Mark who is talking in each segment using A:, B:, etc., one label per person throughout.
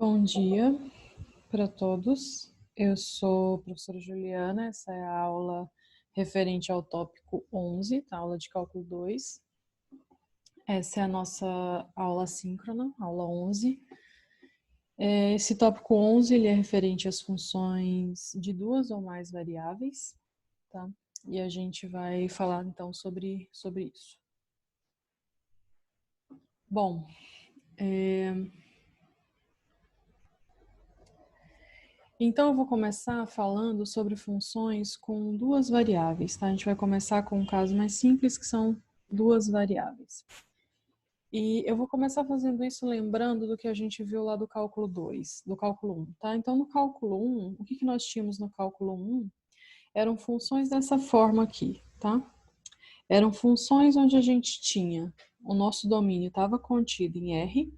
A: Bom dia para todos. Eu sou a professora Juliana, essa é a aula referente ao tópico 11, tá? Aula de cálculo 2. Essa é a nossa aula síncrona, aula 11. Esse tópico 11 ele é referente às funções de duas ou mais variáveis, tá? E a gente vai falar então sobre isso. Bom, então eu vou começar falando sobre funções com duas variáveis, tá? A gente vai começar com um caso mais simples, que são duas variáveis. E eu vou começar fazendo isso lembrando do que a gente viu lá do cálculo 2, do cálculo 1, tá? Então no cálculo 1, o que nós tínhamos no cálculo 1 eram funções dessa forma aqui, tá? Eram funções onde a gente tinha, o nosso domínio estava contido em R,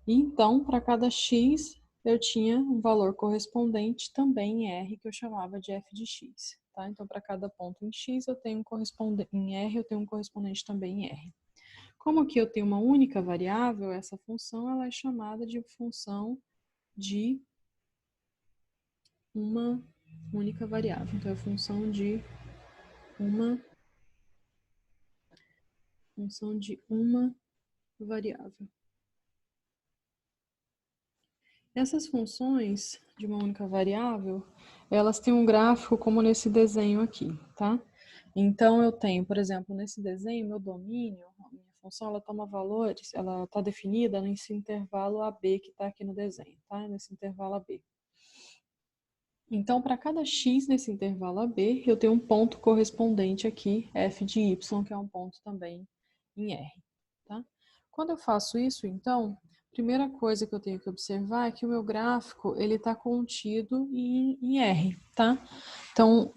A: e então para cada x eu tinha um valor correspondente também em R, que eu chamava de f de x, tá? Então para cada ponto em x eu tenho um correspondente em R, eu tenho um correspondente também em R. Como aqui eu tenho uma única variável, essa função ela é chamada de função de uma única variável. Então, é função de uma variável. Essas funções de uma única variável, elas têm um gráfico como nesse desenho aqui, tá? Então, eu tenho, por exemplo, nesse desenho, meu domínio, a minha função, ela toma valores, ela está definida nesse intervalo AB que está aqui no desenho, tá? Nesse intervalo AB. Então, para cada x nesse intervalo AB, eu tenho um ponto correspondente aqui, f de y, que é um ponto também em R. Tá? Quando eu faço isso, então, a primeira coisa que eu tenho que observar é que o meu gráfico está contido em R. Tá? Então,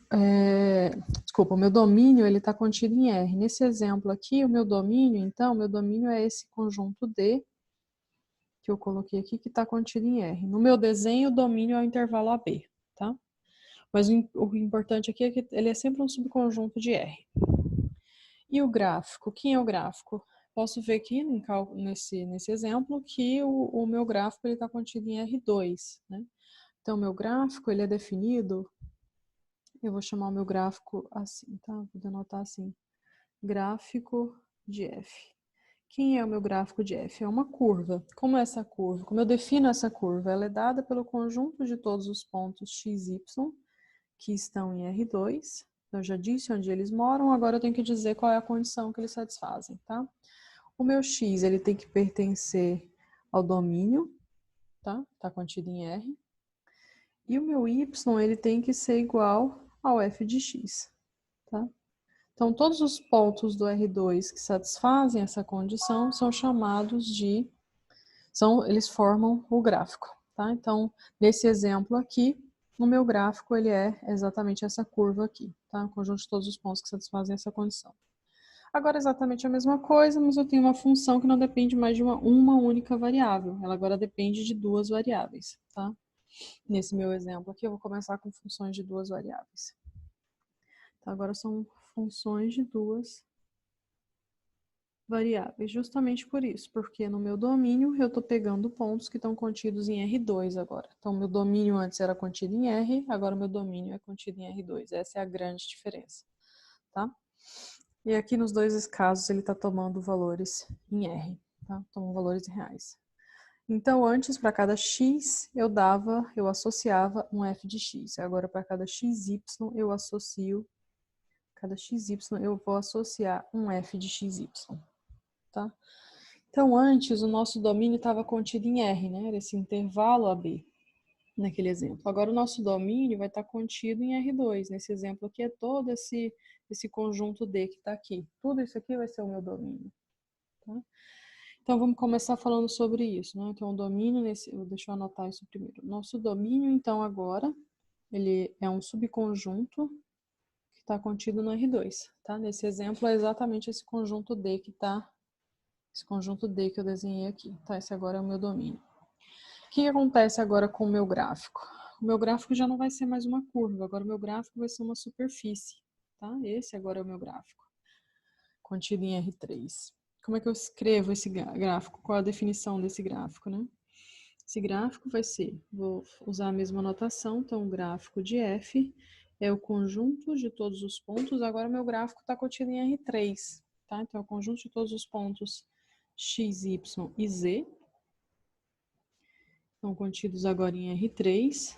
A: desculpa, o meu domínio está contido em R. Nesse exemplo aqui, o meu domínio é esse conjunto D, que eu coloquei aqui, que está contido em R. No meu desenho, o domínio é o intervalo AB. Tá? Mas o importante aqui é que ele é sempre um subconjunto de R. E o gráfico? Quem é o gráfico? Posso ver aqui nesse exemplo que o meu gráfico está contido em R2. Né? Então, o meu gráfico ele é definido, eu vou chamar o meu gráfico assim, tá? Vou denotar assim, gráfico de F. Quem é o meu gráfico de F? É uma curva. Como é essa curva? Como eu defino essa curva? Ela é dada pelo conjunto de todos os pontos x, y, que estão em R2. Eu já disse onde eles moram, agora eu tenho que dizer qual é a condição que eles satisfazem, tá? O meu x, ele tem que pertencer ao domínio, tá? Tá contido em R. E o meu y, ele tem que ser igual ao f de x, tá? Então, todos os pontos do R2 que satisfazem essa condição são chamados de... eles formam o gráfico, tá? Então, nesse exemplo aqui, o meu gráfico ele é exatamente essa curva aqui, tá? O conjunto de todos os pontos que satisfazem essa condição. Agora, exatamente a mesma coisa, mas eu tenho uma função que não depende mais de uma única variável. Ela agora depende de duas variáveis, tá? Nesse meu exemplo aqui, eu vou começar com funções de duas variáveis. Então, agora são funções de duas variáveis, justamente por isso, porque no meu domínio eu estou pegando pontos que estão contidos em R2 agora. Então, meu domínio antes era contido em R, agora o meu domínio é contido em R2. Essa é a grande diferença, tá? E aqui nos dois casos ele está tomando valores em R, tá? Tomam valores reais. Então, antes, para cada x, eu associava um f de x. Agora, para cada xy, eu associo, cada xy, eu vou associar um f de xy. Tá? Então, antes, o nosso domínio estava contido em R, né? Era esse intervalo AB, naquele exemplo. Agora, o nosso domínio vai estar contido em R2. Nesse exemplo aqui, é todo esse conjunto D que está aqui. Tudo isso aqui vai ser o meu domínio. Tá? Então, vamos começar falando sobre isso. Né? Então, o domínio, deixa eu anotar isso primeiro. Nosso domínio, então, agora, ele é um subconjunto que está contido no R2. Tá? Nesse exemplo, é exatamente esse conjunto D que está... Esse conjunto D que eu desenhei aqui, tá? Esse agora é o meu domínio. O que acontece agora com o meu gráfico? O meu gráfico já não vai ser mais uma curva, agora o meu gráfico vai ser uma superfície, tá? Esse agora é o meu gráfico, contido em R3. Como é que eu escrevo esse gráfico? Qual a definição desse gráfico, né? Esse gráfico vai ser, vou usar a mesma notação, então o gráfico de f é o conjunto de todos os pontos. Agora meu gráfico está contido em R3, tá? Então é o conjunto de todos os pontos x, y e z. Estão contidos agora em R3.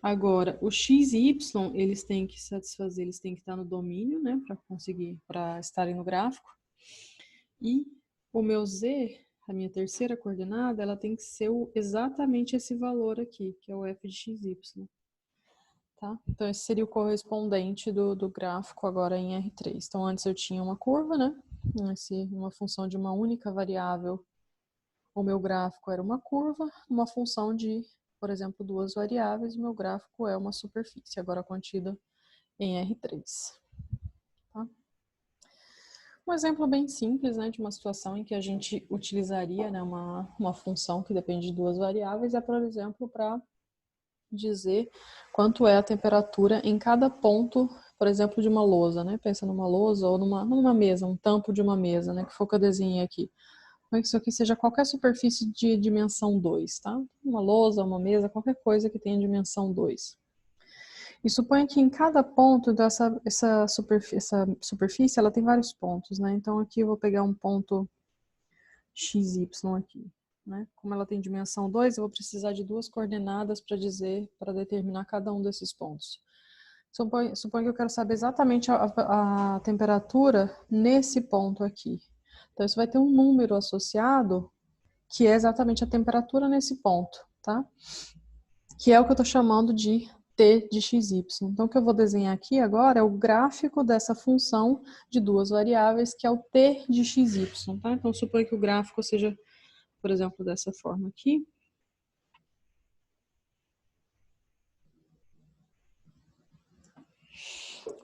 A: Agora, o x e y, eles têm que satisfazer, eles têm que estar no domínio, né, para estarem no gráfico. E o meu z, a minha terceira coordenada, ela tem que ser exatamente esse valor aqui, que é o f de x, y. Tá? Então, esse seria o correspondente do gráfico agora em R3. Então, antes eu tinha uma curva, né, uma função de uma única variável. O meu gráfico era uma curva, uma função de, por exemplo, duas variáveis. O meu gráfico é uma superfície, agora contida em R3. Tá? Um exemplo bem simples, né, de uma situação em que a gente utilizaria, né, uma função que depende de duas variáveis, é, por exemplo, para dizer quanto é a temperatura em cada ponto, por exemplo, de uma lousa, né? Pensa numa lousa ou numa mesa, um tampo de uma mesa, né, que foi o que eu desenhei aqui. Que isso aqui seja qualquer superfície de dimensão 2, tá? Uma lousa, uma mesa, qualquer coisa que tenha dimensão 2. E suponha que em cada ponto essa superfície ela tem vários pontos, né? Então aqui eu vou pegar um ponto XY aqui, né? Como ela tem dimensão 2, eu vou precisar de duas coordenadas para determinar cada um desses pontos. Suponha que eu quero saber exatamente a temperatura nesse ponto aqui. Então, isso vai ter um número associado, que é exatamente a temperatura nesse ponto, tá? Que é o que eu estou chamando de t de xy. Então, o que eu vou desenhar aqui agora é o gráfico dessa função de duas variáveis, que é o t de xy, tá? Então, suponha que o gráfico seja, por exemplo, dessa forma aqui.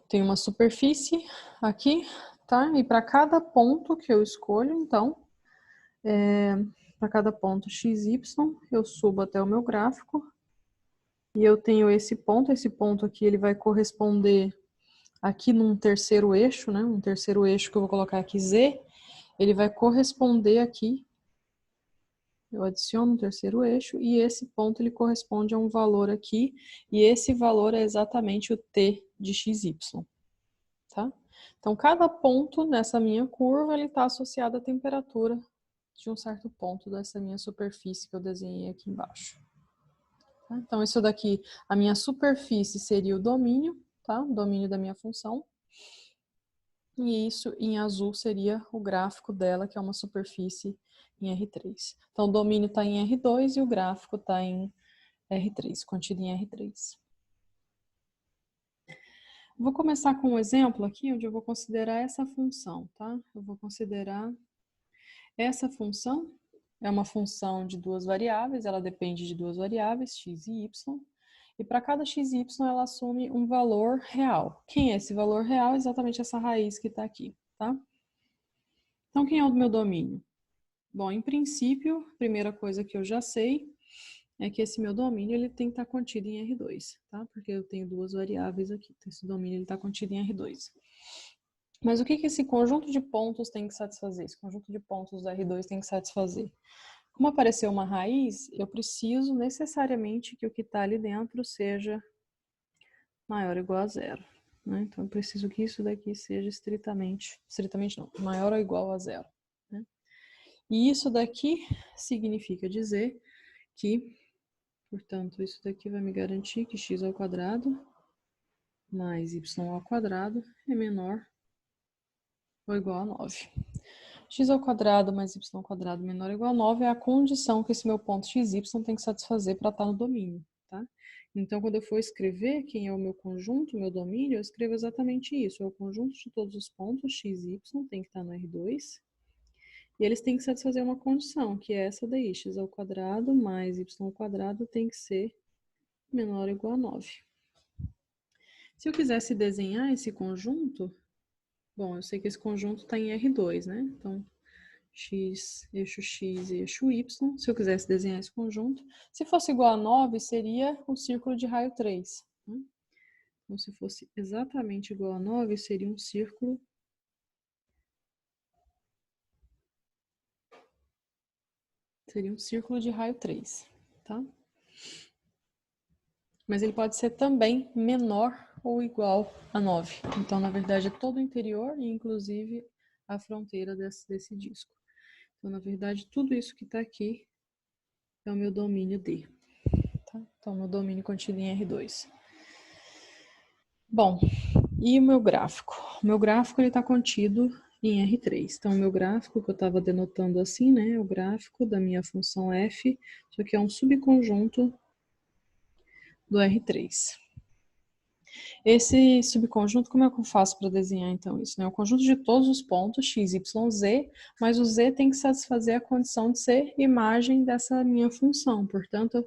A: Tem uma superfície aqui, tá? E para cada ponto que eu escolho, então, para cada ponto XY, eu subo até o meu gráfico. E eu tenho esse ponto aqui ele vai corresponder aqui num terceiro eixo, né? Um terceiro eixo que eu vou colocar aqui Z, ele vai corresponder aqui. Eu adiciono um terceiro eixo e esse ponto ele corresponde a um valor aqui, e esse valor é exatamente o t de xy, tá? Então, cada ponto nessa minha curva, ele está associado à temperatura de um certo ponto dessa minha superfície que eu desenhei aqui embaixo. Tá? Então, isso daqui, a minha superfície seria o domínio, tá? O domínio da minha função. E isso em azul seria o gráfico dela, que é uma superfície em R3. Então, o domínio está em R2 e o gráfico está em R3, contido em R3. Vou começar com um exemplo aqui, onde eu vou considerar essa função, tá? Eu vou considerar essa função, é uma função de duas variáveis, ela depende de duas variáveis, x e y, e para cada x e y ela assume um valor real. Quem é esse valor real? Exatamente essa raiz que está aqui, tá? Então, quem é o meu domínio? Bom, em princípio, a primeira coisa que eu já sei é que esse meu domínio ele tem que estar contido em R2, tá? Porque eu tenho duas variáveis aqui, então esse domínio está contido em R2. Mas o que esse conjunto de pontos tem que satisfazer? Esse conjunto de pontos do R2 tem que satisfazer? Como apareceu uma raiz, eu preciso necessariamente que o que está ali dentro seja maior ou igual a zero. Né? Então, eu preciso que isso daqui seja estritamente não, maior ou igual a zero. Né? E isso daqui significa dizer que, portanto, isso daqui vai me garantir que x ao quadrado mais y ao quadrado é menor ou igual a 9. X ao quadrado mais y ao quadrado menor ou igual a 9 é a condição que esse meu ponto xy tem que satisfazer para estar no domínio, tá? Então, quando eu for escrever quem é o meu conjunto, o meu domínio, eu escrevo exatamente isso. É o conjunto de todos os pontos x e y, tem que estar no R2. E eles têm que satisfazer uma condição, que é essa daí, x ao quadrado mais y ao quadrado tem que ser menor ou igual a 9. Se eu quisesse desenhar esse conjunto, bom, eu sei que esse conjunto está em R2, né? Então, x, e eixo y. Se eu quisesse desenhar esse conjunto, se fosse igual a 9, seria o círculo de raio 3. Né? Então, se fosse exatamente igual a 9, seria um círculo de raio 3. tá? Mas ele pode ser também menor ou igual a 9. Então, na verdade, é todo o interior e, inclusive, a fronteira desse disco. Então, na verdade, tudo isso que está aqui é o meu domínio D. Tá? Então, meu domínio contido em R2. Bom, e o meu gráfico? O meu gráfico está contido em R3. Então, o meu gráfico, que eu estava denotando assim, né? É o gráfico da minha função f, isso aqui é um subconjunto do R3. Esse subconjunto, como é que eu faço para desenhar então isso? Né? O conjunto de todos os pontos x, y, z, mas o z tem que satisfazer a condição de ser imagem dessa minha função. Portanto,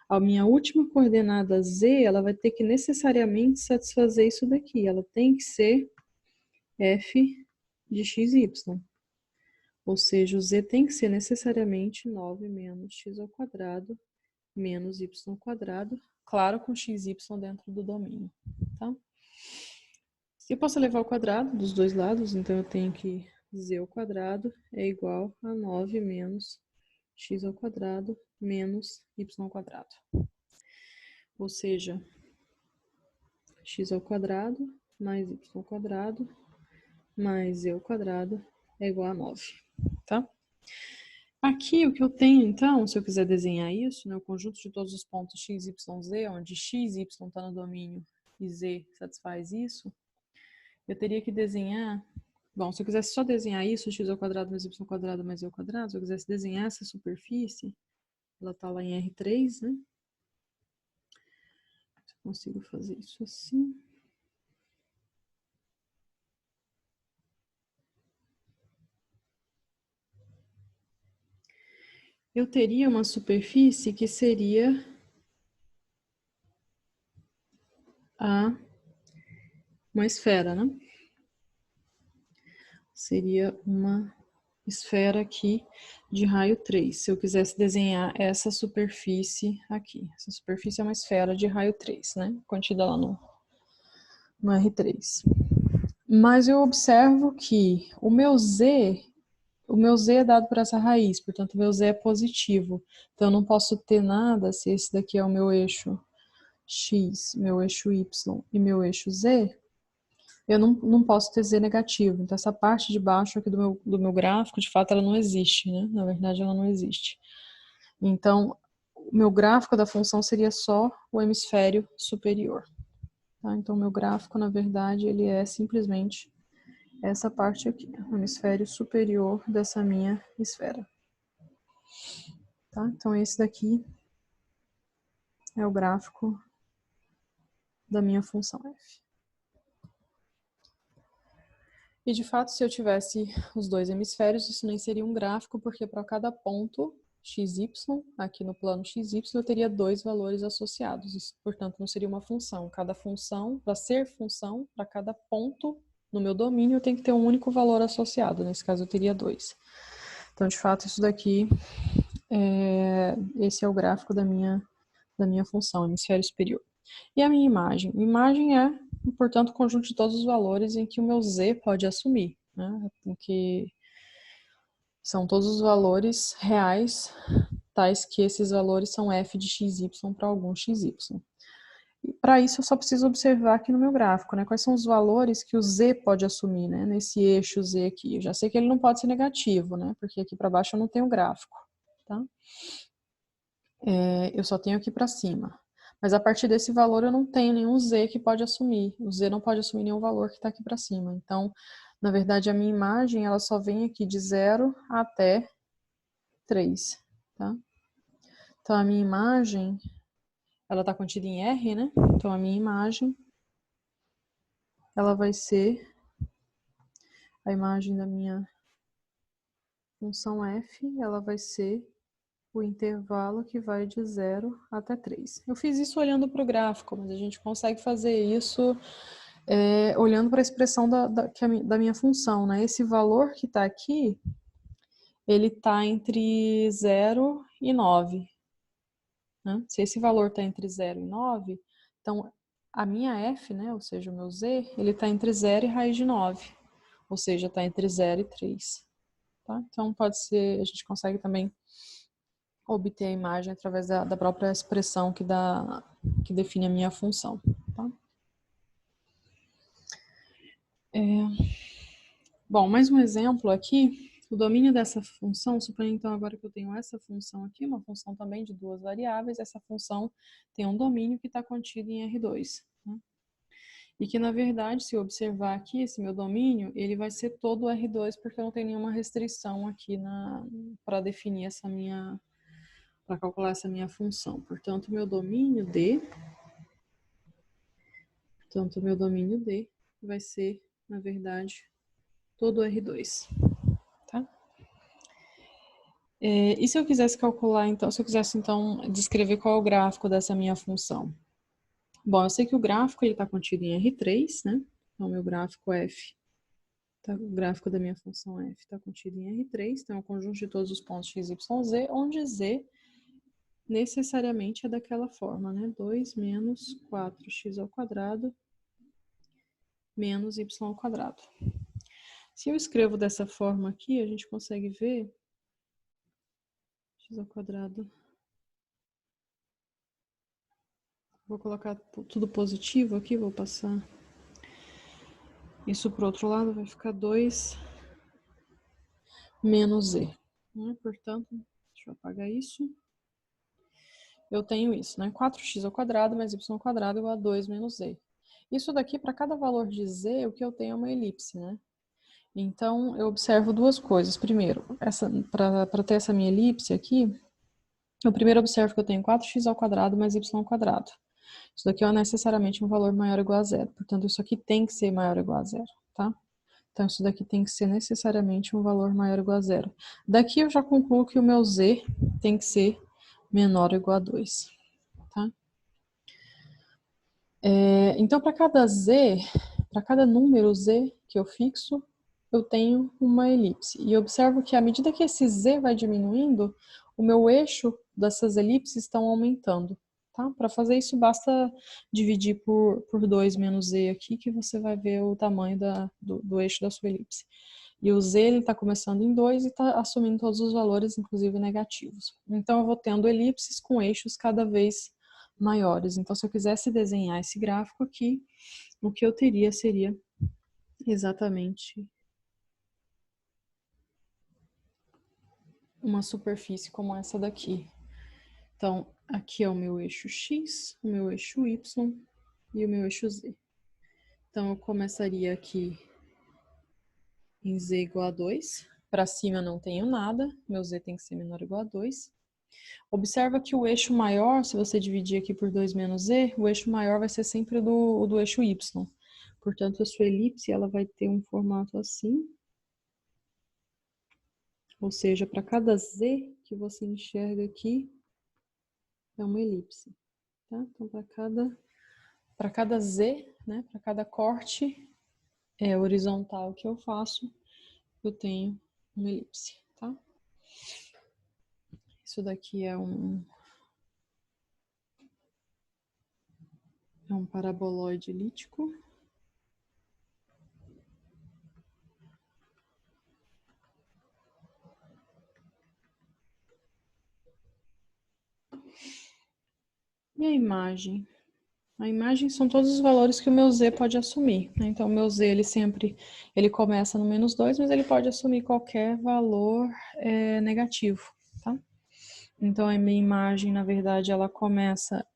A: a minha última coordenada z, ela vai ter que necessariamente satisfazer isso daqui. Ela tem que ser f de x, y. Ou seja, o z tem que ser necessariamente 9 menos x ao quadrado menos y ao quadrado, claro, com x, y dentro do domínio, tá? Eu posso levar ao quadrado dos dois lados, então eu tenho que z ao quadrado é igual a 9 menos x ao quadrado menos y ao quadrado. Ou seja, x ao quadrado mais y ao quadrado mais z ao quadrado é igual a 9, tá? Aqui o que eu tenho, então, se eu quiser desenhar isso, né, o conjunto de todos os pontos x, y, z, onde x e y está no domínio e z satisfaz isso, eu teria que desenhar... Bom, se eu quisesse só desenhar isso, x ao quadrado mais y ao quadrado mais z ao quadrado, se eu quisesse desenhar essa superfície, ela está lá em R3, né? Eu consigo fazer isso assim. Eu teria uma superfície que seria uma esfera, né? Seria uma esfera aqui de raio 3. Se eu quisesse desenhar essa superfície aqui. Essa superfície é uma esfera de raio 3, né? Contida lá no R3. Mas eu observo que o meu Z é dado por essa raiz, portanto o meu Z é positivo. Então eu não posso ter nada se esse daqui é o meu eixo X, meu eixo Y e meu eixo Z, eu não posso ter Z negativo. Então, essa parte de baixo aqui do meu gráfico, de fato, ela não existe, né? Na verdade, ela não existe. Então, o meu gráfico da função seria só o hemisfério superior. Tá? Então, o meu gráfico, na verdade, ele é simplesmente essa parte aqui, o hemisfério superior dessa minha esfera. Tá? Então, esse daqui é o gráfico da minha função f. E, de fato, se eu tivesse os dois hemisférios, isso nem seria um gráfico, porque para cada ponto XY, aqui no plano XY, eu teria dois valores associados. Isso, portanto, não seria uma função. Cada função, para ser função, para cada ponto no meu domínio, eu tenho que ter um único valor associado. Nesse caso, eu teria dois. Então, de fato, isso daqui, esse é o gráfico da minha função, hemisfério superior. E a minha imagem? A imagem é, portanto, o conjunto de todos os valores em que o meu z pode assumir, né? Em que são todos os valores reais, tais que esses valores são f de xy para algum xy. E para isso eu só preciso observar aqui no meu gráfico, né? Quais são os valores que o z pode assumir, né? Nesse eixo z aqui. Eu já sei que ele não pode ser negativo, né? Porque aqui para baixo eu não tenho gráfico, tá? Eu só tenho aqui para cima. Mas a partir desse valor eu não tenho nenhum z que pode assumir. O z não pode assumir nenhum valor que está aqui para cima. Então, na verdade, a minha imagem ela só vem aqui de 0 até 3. Tá? Então, a minha imagem ela está contida em R, né? Então, a minha imagem ela vai ser a imagem da minha função f, ela vai ser o intervalo que vai de 0 até 3. Eu fiz isso olhando para o gráfico, mas a gente consegue fazer isso olhando para a expressão da minha função, né? Esse valor que está aqui, ele está entre 0 e 9. Né? Se esse valor está entre 0 e 9, então a minha f, né, ou seja, o meu z, ele está entre 0 e raiz de 9. Ou seja, está entre 0 e 3. Tá? Então pode ser, a gente consegue também obter a imagem através da própria expressão que define a minha função, tá? Bom, mais um exemplo aqui, o domínio dessa função, suponha então agora que eu tenho essa função aqui, uma função também de duas variáveis, essa função tem um domínio que está contido em R2, né? E que, na verdade, se eu observar aqui, esse meu domínio, ele vai ser todo R2, porque eu não tenho nenhuma restrição aqui para definir essa minha, para calcular essa minha função. Portanto, meu domínio D vai ser, na verdade, todo R2, tá? E se eu quisesse calcular, então, se eu quisesse, então, descrever qual é o gráfico dessa minha função? Bom, eu sei que o gráfico está contido em R3, né? Então, meu gráfico F, o gráfico da minha função F está contido em R3, então é o conjunto de todos os pontos x, y, z, onde z necessariamente é daquela forma, né? 2 menos 4x ao quadrado menos y ao quadrado. Se eu escrevo dessa forma aqui, a gente consegue ver x ao quadrado. Vou colocar tudo positivo aqui, vou passar isso para o outro lado, vai ficar 2 menos z. Né? Portanto, deixa eu apagar isso. Eu tenho isso, né? 4x ao quadrado mais y ao quadrado igual a 2 menos z. Isso daqui, para cada valor de z, o que eu tenho é uma elipse, né? Então, eu observo duas coisas. Primeiro, para ter essa minha elipse aqui, eu primeiro observo que eu tenho 4x ao quadrado mais y ao quadrado. Isso daqui é necessariamente um valor maior ou igual a zero. Portanto, isso aqui tem que ser maior ou igual a zero, tá? Então, isso daqui tem que ser necessariamente um valor maior ou igual a zero. Daqui eu já concluo que o meu z tem que ser menor ou igual a 2, tá? Então, para cada z, para cada número z que eu fixo, eu tenho uma elipse. E observo que à medida que esse z vai diminuindo, o meu eixo dessas elipses estão aumentando. Tá? Para fazer isso, basta dividir por 2 menos z aqui, que você vai ver o tamanho do eixo da sua elipse. E o z está começando em 2 e está assumindo todos os valores, inclusive negativos. Então, eu vou tendo elipses com eixos cada vez maiores. Então, se eu quisesse desenhar esse gráfico aqui, o que eu teria seria exatamente uma superfície como essa daqui. Então, aqui é o meu eixo x, o meu eixo y e o meu eixo z. Então, eu começaria aqui em z igual a 2. Para cima eu não tenho nada, meu z tem que ser menor ou igual a 2. Observa que o eixo maior, se você dividir aqui por 2 menos z, o eixo maior vai ser sempre o do eixo y. Portanto, a sua elipse ela vai ter um formato assim. Ou seja, para cada z que você enxerga aqui, é uma elipse. Tá? Então, para cada z, né, para cada corte horizontal que eu faço, eu tenho uma elipse. Tá? Isso daqui é um paraboloide elíptico. E a imagem? A imagem são todos os valores que o meu z pode assumir. Né? Então, o meu z ele começa no menos 2, mas ele pode assumir qualquer valor negativo. Tá? Então, a minha imagem, na verdade, ela começa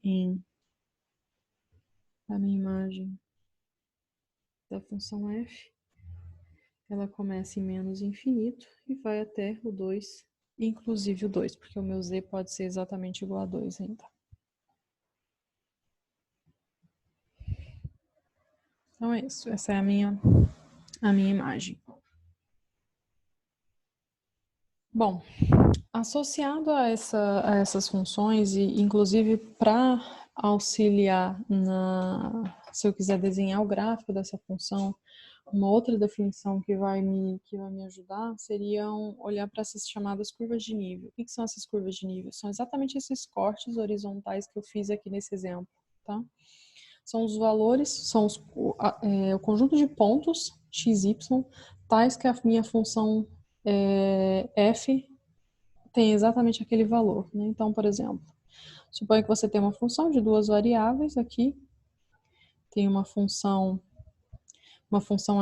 A: a minha imagem da função f, ela começa em menos infinito e vai até o 2, inclusive o 2, porque o meu z pode ser exatamente igual a 2 ainda. Então é isso, essa é a minha imagem. Bom, associado a essas funções, e inclusive para auxiliar se eu quiser desenhar o gráfico dessa função, uma outra definição que vai me ajudar seria olhar para essas chamadas curvas de nível. O que são essas curvas de nível? São exatamente esses cortes horizontais que eu fiz aqui nesse exemplo, tá? São os valores, são o conjunto de pontos x, y, tais que a minha função f tem exatamente aquele valor, né? Então, por exemplo, suponha que você tem uma função de duas variáveis aqui, tem uma função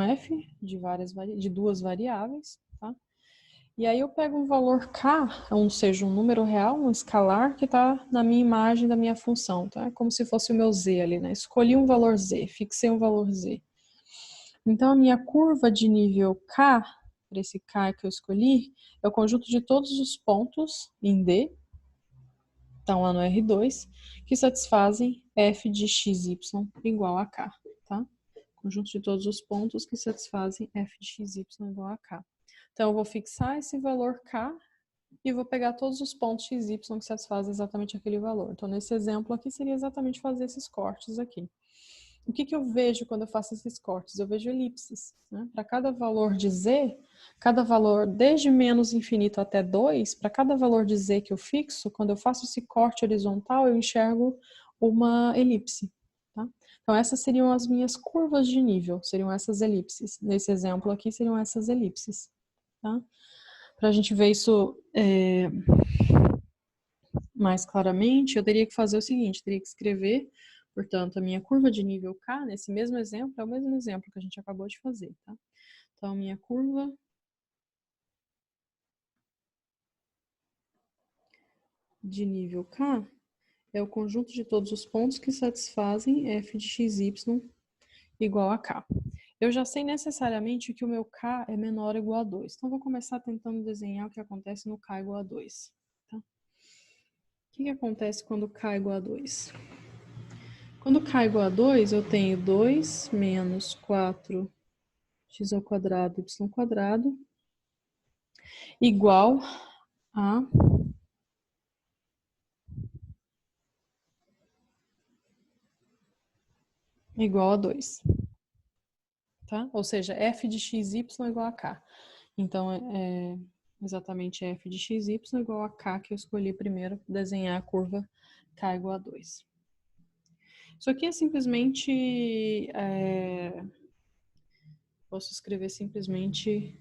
A: f de duas variáveis, tá? E aí eu pego um valor k, ou seja, um número real, um escalar, que está na minha imagem da minha função, tá? Como se fosse o meu z ali, né? Escolhi um valor z, fixei um valor z. Então, a minha curva de nível k, para esse k que eu escolhi, é o conjunto de todos os pontos em D, estão lá no R2, que satisfazem f de xy igual a k, tá? Conjunto de todos os pontos que satisfazem f de xy igual a k. Então, eu vou fixar esse valor k e vou pegar todos os pontos xy que satisfazem exatamente aquele valor. Então, nesse exemplo aqui, seria exatamente fazer esses cortes aqui. O que eu vejo quando eu faço esses cortes? Eu vejo elipses, né? Para cada valor de z, cada valor desde menos infinito até 2, para cada valor de z que eu fixo, quando eu faço esse corte horizontal, eu enxergo uma elipse. Tá? Então, essas seriam as minhas curvas de nível, seriam essas elipses. Nesse exemplo aqui, seriam essas elipses. Tá? Para a gente ver isso mais claramente, eu teria que fazer o seguinte, teria que escrever, portanto, a minha curva de nível K, nesse mesmo exemplo, é o mesmo exemplo que a gente acabou de fazer, tá? Então, a minha curva de nível K é o conjunto de todos os pontos que satisfazem f de xy igual a K. Eu já sei necessariamente que o meu K é menor ou igual a 2. Então, vou começar tentando desenhar o que acontece no K igual a 2. Tá? O que acontece quando K é igual a 2? Quando K é igual a 2, eu tenho 2 menos 4x ao quadrado, y quadrado, igual a igual a 2. Tá? Ou seja, f de xy igual a k. Então, é exatamente f de xy igual a k, que eu escolhi primeiro, desenhar a curva k igual a 2. Isso aqui é simplesmente... posso escrever simplesmente...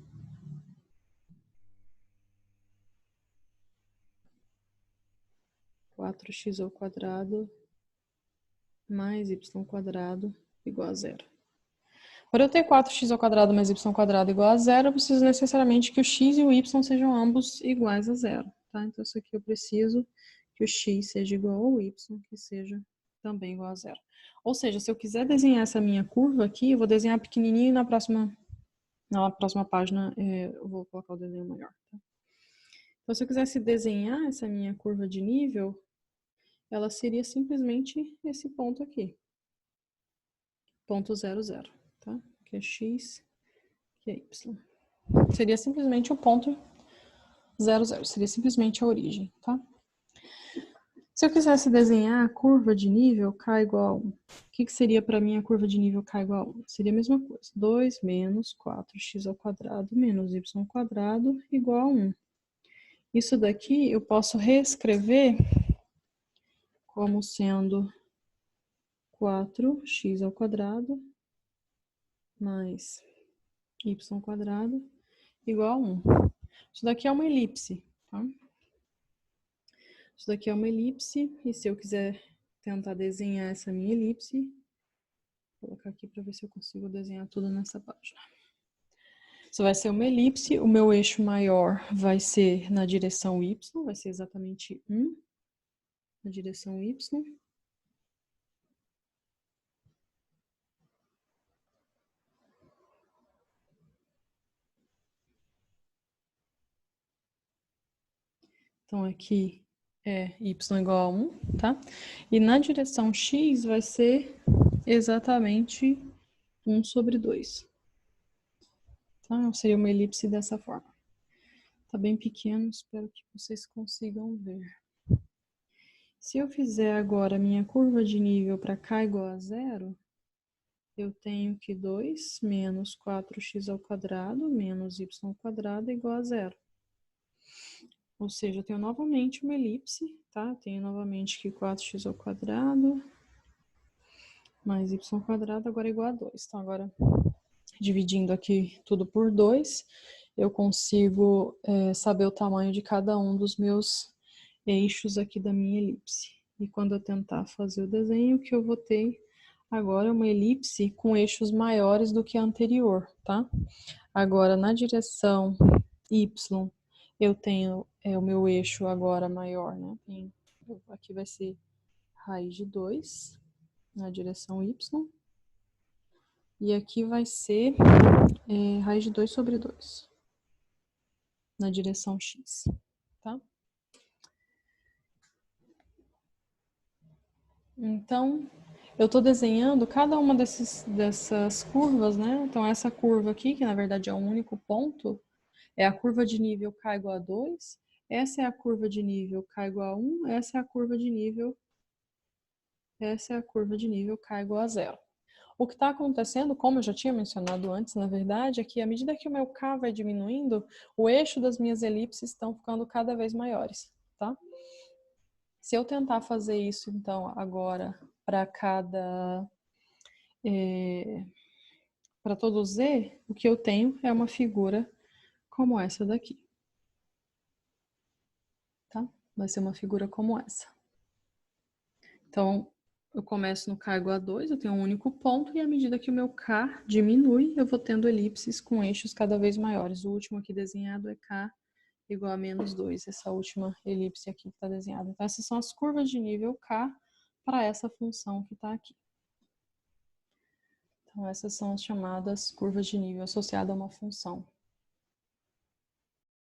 A: 4x ao quadrado mais y quadrado igual a 0. Para eu ter 4x ao quadrado mais y quadrado igual a 0, eu preciso necessariamente que o x e o y sejam ambos iguais a 0. Tá? Então, isso aqui eu preciso que o x seja igual ao y, que seja também igual a 0. Ou seja, se eu quiser desenhar essa minha curva aqui, eu vou desenhar pequenininho e na próxima página eu vou colocar o desenho maior. Tá? Então, se eu quisesse desenhar essa minha curva de nível, ela seria simplesmente esse ponto aqui. Ponto 0, 0. Tá? Que é x, que é y. Seria simplesmente o ponto 0, 0. Seria simplesmente a origem, tá? Se eu quisesse desenhar a curva de nível k igual a 1, o que seria para mim a curva de nível k igual a 1? Seria a mesma coisa. 2 menos 4x ao quadrado menos y ao quadrado igual a 1. Isso daqui eu posso reescrever como sendo 4x ao quadrado mais y ao quadrado igual a 1. Isso daqui é uma elipse, tá? Isso daqui é uma elipse, e se eu quiser tentar desenhar essa minha elipse, vou colocar aqui para ver se eu consigo desenhar tudo nessa página. Isso vai ser uma elipse, o meu eixo maior vai ser na direção y, vai ser exatamente 1 na direção y. Então, aqui é y igual a 1, tá? E na direção x vai ser exatamente 1 sobre 2. Tá? Seria uma elipse dessa forma. Tá bem pequeno, espero que vocês consigam ver. Se eu fizer agora a minha curva de nível para k igual a 0, eu tenho que 2 menos 4x ao quadrado menos y ao quadrado igual a 0. Ou seja, eu tenho novamente uma elipse, tá? Tenho novamente que 4x ao quadrado mais y ao quadrado agora é igual a 2. Então, agora, dividindo aqui tudo por 2, eu consigo saber o tamanho de cada um dos meus eixos aqui da minha elipse. E quando eu tentar fazer o desenho, que eu vou ter agora é uma elipse com eixos maiores do que a anterior, tá? Agora, na direção Y, eu tenho o meu eixo agora maior, né? Aqui vai ser raiz de 2 na direção Y. E aqui vai ser raiz de 2 sobre 2 na direção X, tá? Então, eu estou desenhando cada uma dessas curvas, né? Então, essa curva aqui, que na verdade é um único ponto, é a curva de nível K igual a 2. Essa é a curva de nível K igual a 1. Essa é a curva de nível K igual a 0. O que está acontecendo, como eu já tinha mencionado antes, na verdade, é que à medida que o meu K vai diminuindo, o eixo das minhas elipses estão ficando cada vez maiores, tá? Se eu tentar fazer isso, então, agora para para todo Z, o que eu tenho é uma figura como essa daqui, tá? Vai ser uma figura como essa. Então, eu começo no K igual a 2, eu tenho um único ponto, e à medida que o meu K diminui, eu vou tendo elipses com eixos cada vez maiores. O último aqui desenhado é K igual a menos 2, essa última elipse aqui que está desenhada. Então, essas são as curvas de nível K para essa função que está aqui. Então, essas são as chamadas curvas de nível associadas a uma função.